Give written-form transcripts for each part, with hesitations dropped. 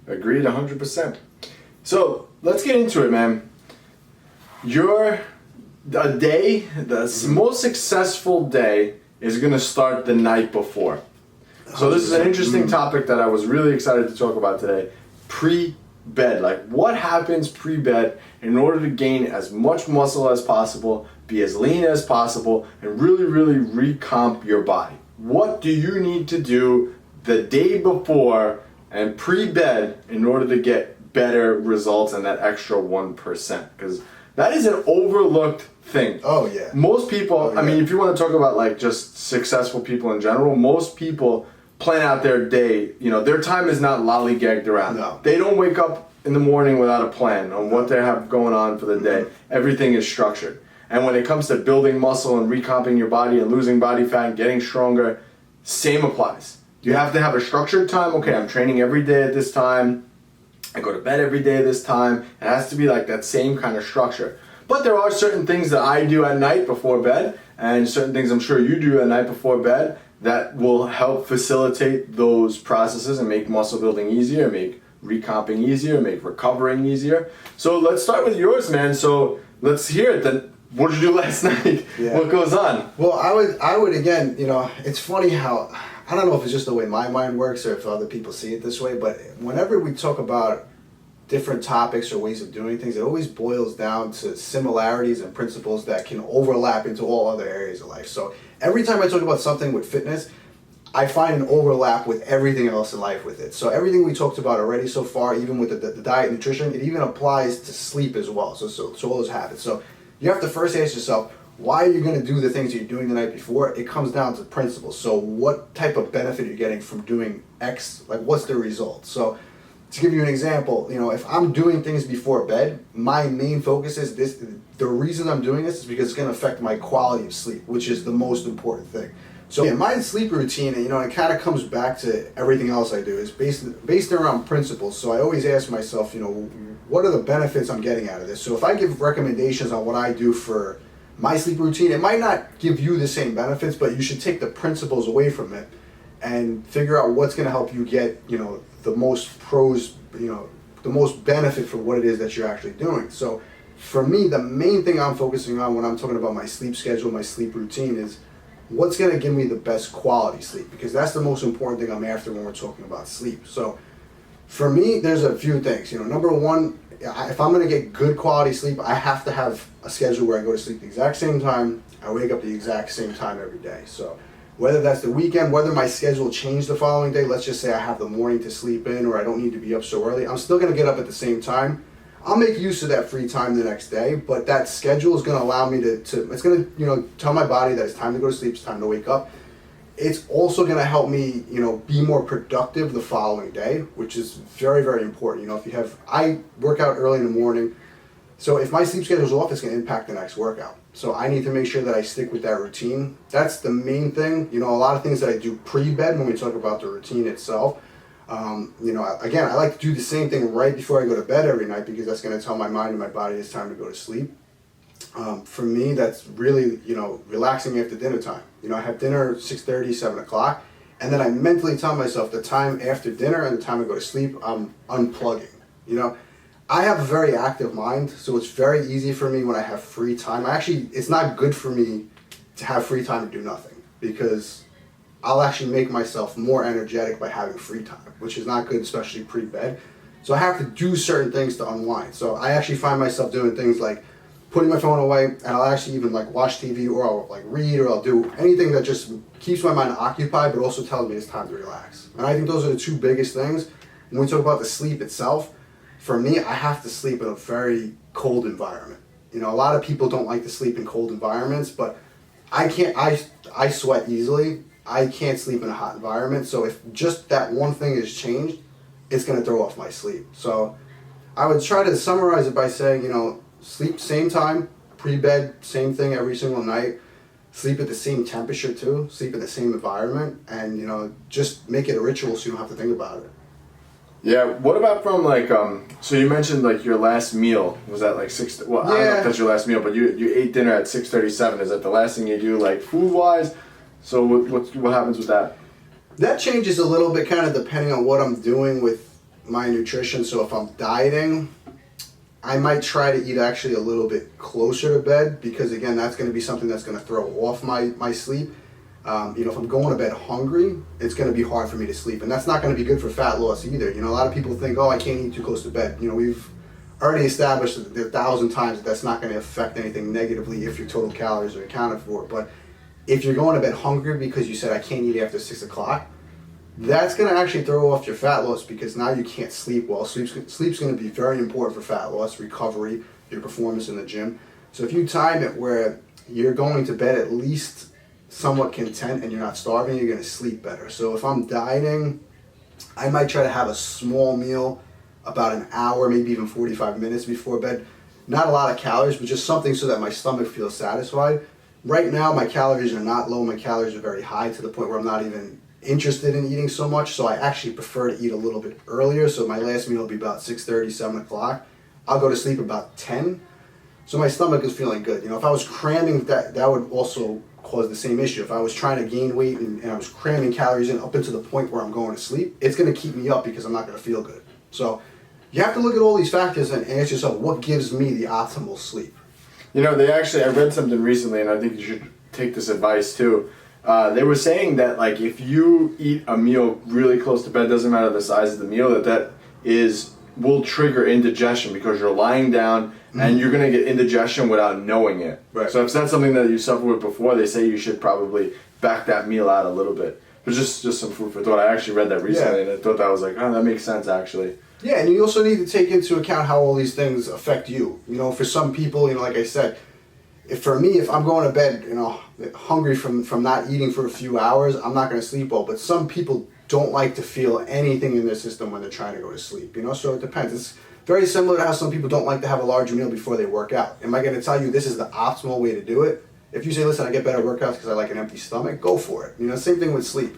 Agreed 100%. So let's get into it, man. The most successful day is going to start the night before. So this is an interesting topic that I was really excited to talk about today. Pre-bed. Like, what happens pre-bed in order to gain as much muscle as possible, be as lean as possible, and really, really recomp your body? What do you need to do the day before and pre-bed in order to get better results and that extra 1%? Because that is an overlooked thing. Oh, yeah. Most people, Oh, yeah. I mean, if you want to talk about like just successful people in general, most people plan out their day. You know, their time is not lollygagged around. No. They don't wake up in the morning without a plan on what they have going on for the day. Everything is structured. And when it comes to building muscle and recomping your body and losing body fat and getting stronger, same applies. You have to have a structured time. Okay, I'm training every day at this time. I go to bed every day at this time. It has to be like that same kind of structure. But there are certain things that I do at night before bed, and certain things I'm sure you do at night before bed that will help facilitate those processes and make muscle building easier, make recomping easier, make recovering easier. So let's start with yours, man. So let's hear it. Then, what did you do last night? Yeah. What goes on? Well, I would again, you know, it's funny how, I don't know if it's just the way my mind works or if other people see it this way, but whenever we talk about different topics or ways of doing things, it always boils down to similarities and principles that can overlap into all other areas of life. So every time I talk about something with fitness, I find an overlap with everything else in life with it. So everything we talked about already so far, even with the diet and nutrition, it even applies to sleep as well. So all those habits. So you have to first ask yourself, why are you going to do the things you're doing the night before? It comes down to principles. So what type of benefit are you getting from doing X? Like, what's the result? So to give you an example, you know, if I'm doing things before bed, my main focus is this. The reason I'm doing this is because it's going to affect my quality of sleep, which is the most important thing. So yeah, my sleep routine, you know, it kind of comes back to everything else I do. Is based around principles. So I always ask myself, you know, what are the benefits I'm getting out of this? So if I give recommendations on what I do for my sleep routine, it might not give you the same benefits, but you should take the principles away from it and figure out what's going to help you get, you know, the most pros, you know, the most benefit for what it is that you're actually doing. So for me, the main thing I'm focusing on when I'm talking about my sleep schedule, my sleep routine is what's going to give me the best quality sleep, because that's the most important thing I'm after when we're talking about sleep. So for me, there's a few things. You know, number one, if I'm going to get good quality sleep, I have to have a schedule where I go to sleep the exact same time, I wake up the exact same time every day. So whether that's the weekend, whether my schedule changed the following day, let's just say I have the morning to sleep in or I don't need to be up so early, I'm still going to get up at the same time. I'll make use of that free time the next day, but that schedule is going to allow me to it's going to, you know, tell my body that it's time to go to sleep, it's time to wake up. It's also going to help me, you know, be more productive the following day, which is very, very important. You know, I work out early in the morning, so if my sleep schedule is off, it's going to impact the next workout. So I need to make sure that I stick with that routine. That's the main thing. You know, a lot of things that I do pre-bed when we talk about the routine itself. You know, again, I like to do the same thing right before I go to bed every night because that's going to tell my mind and my body it's time to go to sleep. For me, that's really, you know, relaxing after dinner time. You know, I have dinner 6:30, 7 o'clock, and then I mentally tell myself the time after dinner and the time I go to sleep, I'm unplugging. You know, I have a very active mind, so it's very easy for me when I have free time. It's not good for me to have free time to do nothing because I'll actually make myself more energetic by having free time, which is not good, especially pre-bed. So I have to do certain things to unwind. So I actually find myself doing things like putting my phone away, and I'll actually even like watch TV or I'll like read or I'll do anything that just keeps my mind occupied but also tells me it's time to relax. And I think those are the two biggest things. When we talk about the sleep itself, for me, I have to sleep in a very cold environment. You know, a lot of people don't like to sleep in cold environments, but I can't, I sweat easily. I can't sleep in a hot environment. So if just that one thing is changed, it's going to throw off my sleep. So I would try to summarize it by saying, you know, sleep same time, pre-bed, same thing every single night. Sleep at the same temperature too, sleep in the same environment, and, you know, just make it a ritual so you don't have to think about it. Yeah, what about from like, so you mentioned like your last meal, was that like 6, well, I don't know if that's your last meal, but you ate dinner at 6:37, is that the last thing you do like food-wise? So what happens with that? That changes a little bit kind of depending on what I'm doing with my nutrition. So if I'm dieting, I might try to eat actually a little bit closer to bed, because again, that's going to be something that's going to throw off my sleep. If I'm going to bed hungry, it's going to be hard for me to sleep, and that's not going to be good for fat loss either. A lot of people think, oh, I can't eat too close to bed. We've already established 1,000 times that that's not going to affect anything negatively if your total calories are accounted for. But if you're going to bed hungry because you said I can't eat after 6 o'clock, that's going to actually throw off your fat loss, because now you can't sleep well. Sleep's going to be very important for fat loss, recovery, your performance in the gym. So if you time it where you're going to bed at least somewhat content and you're not starving, you're going to sleep better. So if I'm dieting, I might try to have a small meal about an hour, maybe even 45 minutes before bed. Not a lot of calories, but just something so that my stomach feels satisfied. Right now, my calories are not low. My calories are very high, to the point where I'm not even interested in eating so much. So I actually prefer to eat a little bit earlier. So my last meal will be about 6:30, 7 o'clock. I'll go to sleep about 10. So my stomach is feeling good. If I was cramming, that would also cause the same issue. If I was trying to gain weight and I was cramming calories in up until the point where I'm going to sleep, it's going to keep me up because I'm not going to feel good. So you have to look at all these factors and ask yourself, what gives me the optimal sleep? I read something recently, and I think you should take this advice too. They were saying that if you eat a meal really close to bed, doesn't matter the size of the meal, that will trigger indigestion, because you're lying down and you're going to get indigestion without knowing it. Right. So if it's not something that you suffered with before, they say you should probably back that meal out a little bit. But just some food for thought. I actually read that recently, and I thought that was that makes sense actually. Yeah, and you also need to take into account how all these things affect you. For some people, like I said, if I'm going to bed, hungry from not eating for a few hours, I'm not going to sleep well. But some people don't like to feel anything in their system when they're trying to go to sleep. So it depends. It's very similar to how some people don't like to have a large meal before they work out. Am I going to tell you this is the optimal way to do it? If you say, listen, I get better workouts because I like an empty stomach, go for it. Same thing with sleep.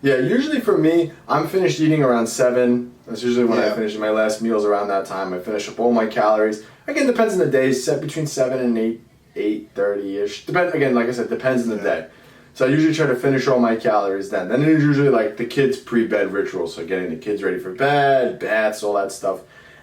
Yeah, usually for me, I'm finished eating around 7. That's usually when I finish my last meals around that time. I finish up all my calories. Again, depends on the day. Set between 7 and 8:30-ish. Again, like I said, depends on the day. So I usually try to finish all my calories then. Then it's usually the kids' pre-bed ritual. So getting the kids ready for bed, baths, all that stuff.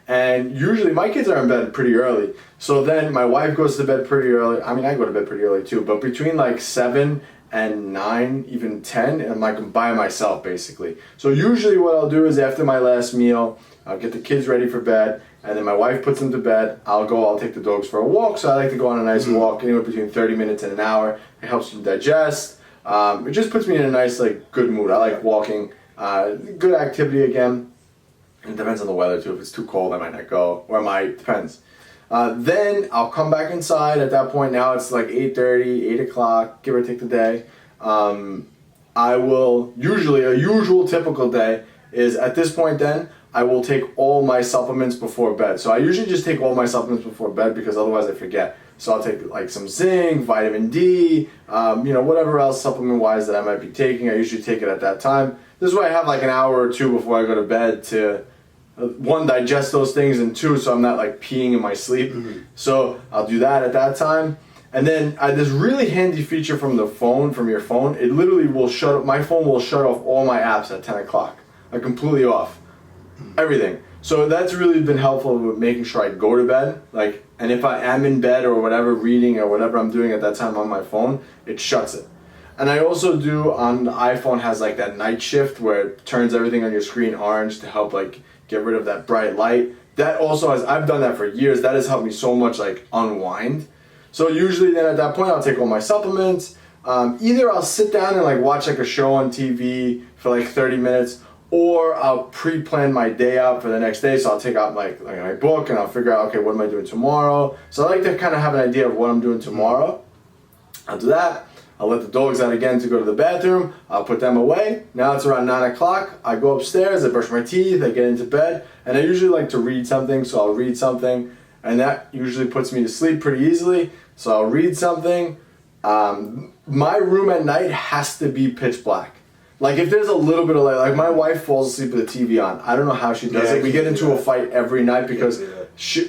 And usually my kids are in bed pretty early. So then my wife goes to bed pretty early. I go to bed pretty early too. But between 7 and 9, even 10, and I'm by myself basically. So usually what I'll do is after my last meal, I'll get the kids ready for bed, and then my wife puts them to bed. I'll take the dogs for a walk. So I like to go on a nice walk, anywhere between 30 minutes and an hour. It helps them digest. It just puts me in a nice good mood. I like walking. Good activity again. It depends on the weather too. If it's too cold, I might not go, or I might. Depends. Then I'll come back inside. At that point, now it's 8:30, 8 o'clock, give or take the day. I will usually, a usual typical day is at this point then, I will take all my supplements before bed. So I usually just take all my supplements before bed, because otherwise I forget. So I'll take some zinc, vitamin D, whatever else supplement-wise that I might be taking. I usually take it at that time. This is why I have an hour or two before I go to bed to, one, digest those things, and two, so I'm not peeing in my sleep. So I'll do that at that time. And then this really handy feature from your phone, it literally will my phone will shut off all my apps at 10 o'clock. Completely off. Everything. So that's really been helpful with making sure I go to bed. And if I am in bed or whatever, reading or whatever I'm doing at that time on my phone, it shuts it. And I also do, on the iPhone, has that night shift where it turns everything on your screen orange to help get rid of that bright light. That also I've done that for years. That has helped me so much unwind. So usually then at that point I'll take all my supplements. Either I'll sit down and watch a show on TV for 30 minutes, or I'll pre-plan my day out for the next day. So I'll take out my book and I'll figure out, okay, what am I doing tomorrow? So I like to kind of have an idea of what I'm doing tomorrow. I'll do that. I'll let the dogs out again to go to the bathroom. I'll put them away. Now it's around 9 o'clock. I go upstairs, I brush my teeth, I get into bed, and I usually like to read something, so I'll read something, and that usually puts me to sleep pretty easily. So I'll read something. My room at night has to be pitch black. If there's a little bit of light, my wife falls asleep with the TV on. I don't know how she does it. We get into a fight every night because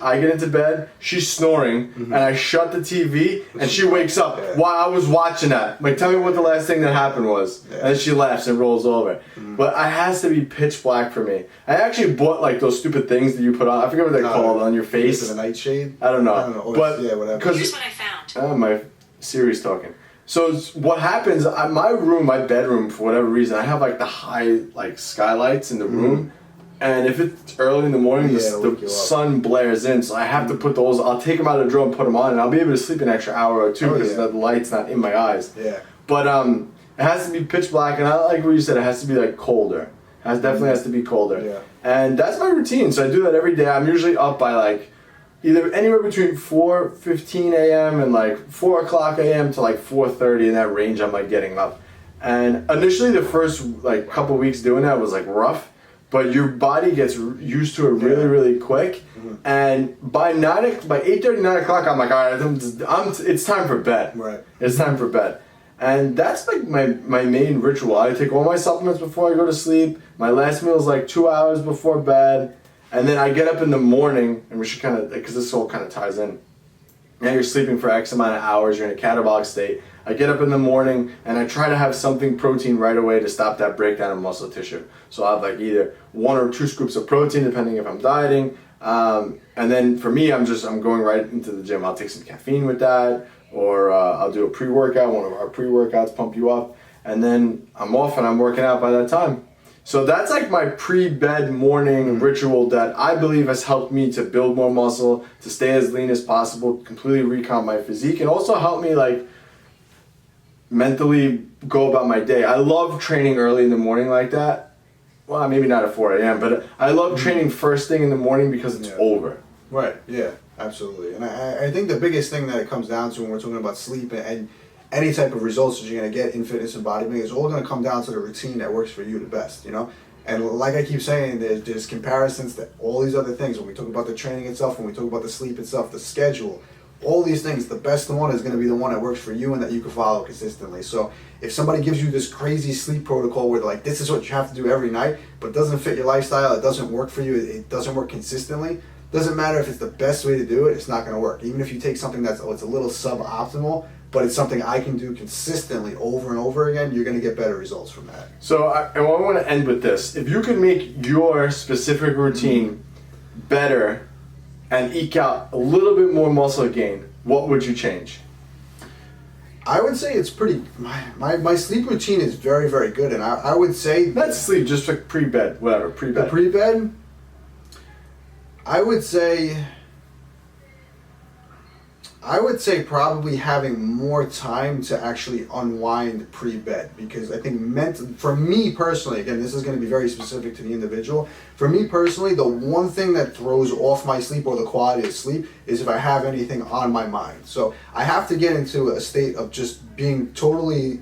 I get into bed, she's snoring, and I shut the TV, and she wakes up while I was watching that. Like, tell me what the last thing that happened was. And then she laughs and rolls over. But it has to be pitch black for me. I actually bought like those stupid things that you put on. I forget what they're called on your face. The nightshade? I don't know. But whatever. Here's what I found. Oh, my Siri's talking. So what happens? My room, my bedroom, for whatever reason, I have like the high like skylights in the room. And if it's early in the morning, the sun blares in, so I have to put those. I'll take them out of the drawer and put them on, and I'll be able to sleep an extra hour or two because the light's not in my eyes. Yeah. But it has to be pitch black, and I like what you said. It has to be like colder. It definitely has to be colder. Yeah. And that's my routine. So I do that every day. I'm usually up by like either anywhere between 4:15 a.m. and like 4 o'clock a.m. to like 4:30 in that range. I'm like getting up. And initially, the first like couple weeks doing that was like rough. But your body gets used to it really, really quick, and by 8:30, 9 o'clock, I'm like, all right, it's time for bed. Right. It's time for bed, and that's like my main ritual. I take all my supplements before I go to sleep. My last meal is like 2 hours before bed, and then I get up in the morning, and we should kind of, because this all kind of ties in. Now you're sleeping for X amount of hours. You're in a catabolic state. I get up in the morning and I try to have something protein right away to stop that breakdown of muscle tissue. So I'll have like either 1 or 2 scoops of protein depending if I'm dieting. And then for me, I'm going right into the gym. I'll take some caffeine with that, or I'll do a pre-workout, one of our pre-workouts, pump you up. And then I'm off and I'm working out by that time. So that's like my pre-bed morning ritual that I believe has helped me to build more muscle, to stay as lean as possible, completely recomp my physique, and also help me like mentally go about my day. I love training early in the morning like that. Well, maybe not at 4 a.m., but I love training first thing in the morning because it's over. Right, yeah, absolutely. And I think the biggest thing that it comes down to when we're talking about sleep and any type of results that you're going to get in fitness and bodybuilding is all going to come down to the routine that works for you the best, you know? And like I keep saying, there's comparisons to all these other things. When we talk about the training itself, when we talk about the sleep itself, the schedule, all these things, the best one is going to be the one that works for you and that you can follow consistently. So if somebody gives you this crazy sleep protocol where like, this is what you have to do every night, but it doesn't fit your lifestyle, it doesn't work for you, it doesn't work consistently, doesn't matter if it's the best way to do it, it's not going to work. Even if you take something it's a little suboptimal, but it's something I can do consistently over and over again, you're going to get better results from that. So I want to end with this. If you could make your specific routine better and eke out a little bit more muscle gain, what would you change? I would say it's pretty, my sleep routine is very, very good, and I would say... Not sleep, just like pre-bed, whatever, pre-bed. The pre-bed, I would say probably having more time to actually unwind pre-bed, because I think for me personally, again, this is going to be very specific to the individual. For me personally, the one thing that throws off my sleep or the quality of sleep is if I have anything on my mind. So I have to get into a state of just being totally,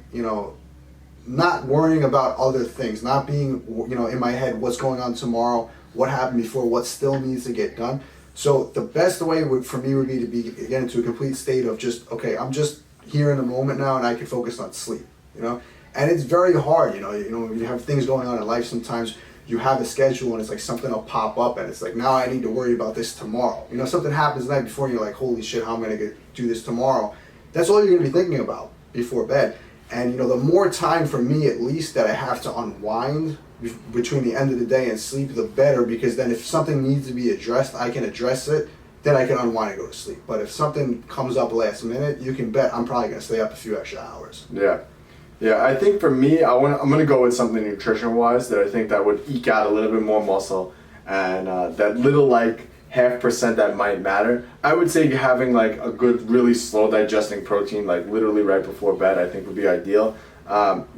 not worrying about other things, not being, in my head, what's going on tomorrow, what happened before, what still needs to get done. So the best way for me would be to get into a complete state of just, okay, I'm just here in the moment now and I can focus on sleep, And it's very hard, when you have things going on in life, sometimes you have a schedule and it's like something will pop up and it's like, now I need to worry about this tomorrow. Something happens the night before and you're like, holy shit, how am I going to do this tomorrow? That's all you're going to be thinking about before bed. And, the more time for me, at least, that I have to unwind between the end of the day and sleep, the better, because then if something needs to be addressed, I can address it, then I can unwind and go to sleep. But if something comes up last minute, you can bet I'm probably going to stay up a few extra hours. Yeah, I think for me, I'm going to go with something nutrition-wise that I think that would eke out a little bit more muscle, and that little, 0.5% that might matter. I would say having, a good, really slow digesting protein, literally right before bed, I think would be ideal.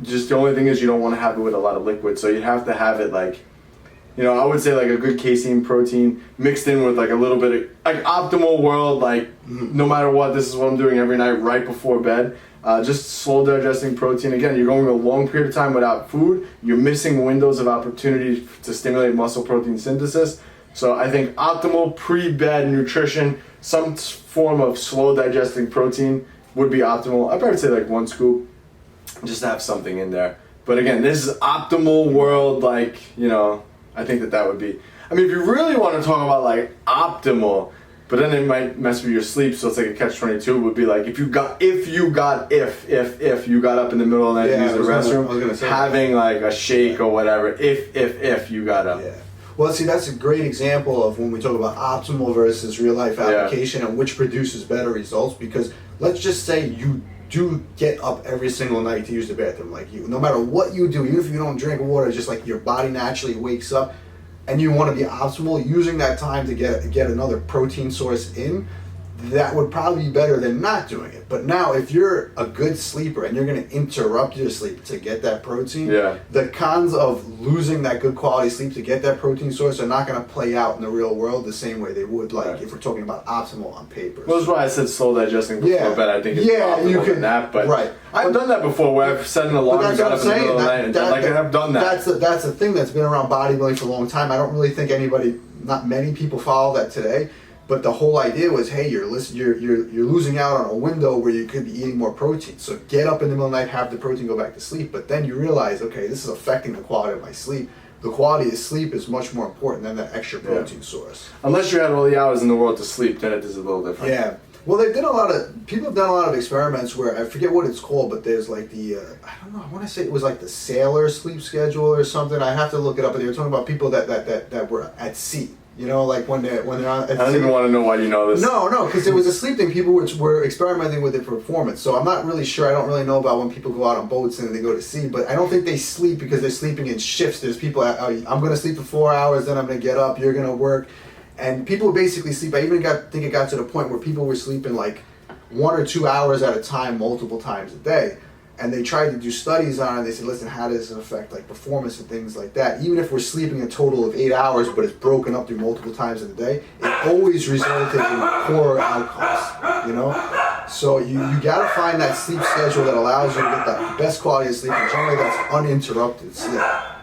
Just the only thing is you don't want to have it with a lot of liquid, so you'd have to have it I would say a good casein protein mixed in with a little bit of optimal world, no matter what, this is what I'm doing every night right before bed. Just slow digesting protein. Again, you're going a long period of time without food, you're missing windows of opportunity to stimulate muscle protein synthesis. So I think optimal pre-bed nutrition, some form of slow digesting protein would be optimal. I'd probably say 1 scoop, just to have something in there. But again, this is optimal world, I think that would be. I mean, if you really want to talk about like optimal, but then it might mess with your sleep, so it's like a catch-22 would be like if you got up in the middle of the night to use the restroom, having like a shake or whatever, if you got up. Yeah. Well, see, that's a great example of when we talk about optimal versus real life application and which produces better results. Because let's just say you do get up every single night to use the bathroom, like no matter what you do, even if you don't drink water, just like your body naturally wakes up, and you want to be optimal, using that time to get another protein source in, that would probably be better than not doing it. But now, if you're a good sleeper and you're going to interrupt your sleep to get that protein, the cons of losing that good quality sleep to get that protein source are not going to play out in the real world the same way they would, like if we're talking about optimal on paper. Well, that's why I said slow digesting before bed. I think it's optimal than that, but I've done that before where I've set an alarm and got up in the middle of the night, and I've done that. That's a thing that's been around bodybuilding for a long time. I don't really think not many people follow that today. But the whole idea was, hey, you're losing out on a window where you could be eating more protein. So get up in the middle of the night, have the protein, go back to sleep. But then you realize, okay, this is affecting the quality of my sleep. The quality of sleep is much more important than that extra protein source. Unless you had all the hours in the world to sleep, then it is a little different. Yeah. Well, people have done a lot of experiments where, I forget what it's called, but there's like I don't know, I want to say it was like the sailor sleep schedule or something. I have to look it up, but they were talking about people that were at sea. You know, like when they're on. I don't even want to know why you know this. No, because it was a sleep thing. People were experimenting with it for performance. So I'm not really sure. I don't really know about when people go out on boats and they go to sea. But I don't think they sleep because they're sleeping in shifts. There's people. I'm going to sleep for 4 hours, then I'm going to get up. You're going to work, and people basically sleep. I even think it got to the point where people were sleeping like 1 or 2 hours at a time, multiple times a day. And they tried to do studies on it. They said, listen, how does it affect like performance and things like that? Even if we're sleeping a total of 8 hours, but it's broken up through multiple times in the day, it always resulted in poorer outcomes, you know? So you got to find that sleep schedule that allows you to get that best quality of sleep, and generally that's uninterrupted sleep.